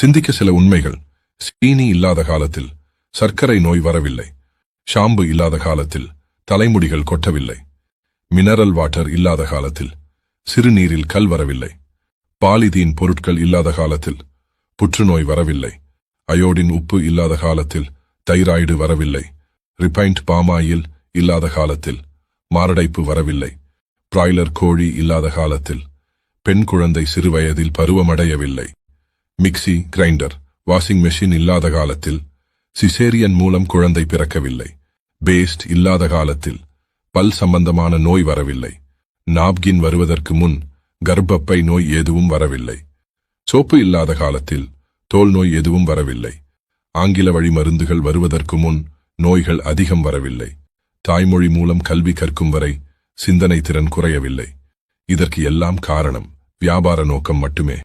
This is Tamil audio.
சிந்திக்க சில உண்மைகள். சீனி இல்லாத காலத்தில் சர்க்கரை நோய் வரவில்லை. ஷாம்பு இல்லாத காலத்தில் தலைமுடிகள் கொட்டவில்லை. மினரல் வாட்டர் இல்லாத காலத்தில் சிறுநீரில் கல் வரவில்லை. பாலிதீன் பொருட்கள் இல்லாத காலத்தில் புற்றுநோய் வரவில்லை. அயோடின் உப்பு இல்லாத காலத்தில் தைராய்டு வரவில்லை. ரிபைண்ட் பாமாயில் இல்லாத காலத்தில் மாரடைப்பு வரவில்லை. பிராய்லர் கோழி இல்லாத காலத்தில் பெண் குழந்தை சிறுவயதில் பருவமடையவில்லை. மிக்சி, கிரைண்டர், வாஷிங் மெஷின் இல்லாத காலத்தில் சிசேரியன் மூலம் குழந்தை பிறக்கவில்லை. பேஸ்ட் இல்லாத காலத்தில் பல் சம்பந்தமான நோய் வரவில்லை. நாப்கின் வருவதற்கு முன் கர்ப்பப்பை நோய் எதுவும் வரவில்லை. சோப்பு இல்லாத காலத்தில் தோல் நோய் எதுவும் வரவில்லை. ஆங்கில வழி மருந்துகள் வருவதற்கு முன் நோய்கள் அதிகம் வரவில்லை. தாய்மொழி மூலம் கல்வி கற்கும் வரை சிந்தனை திறன் குறையவில்லை. இதற்கு எல்லாம் காரணம் வியாபார நோக்கம் மட்டுமே.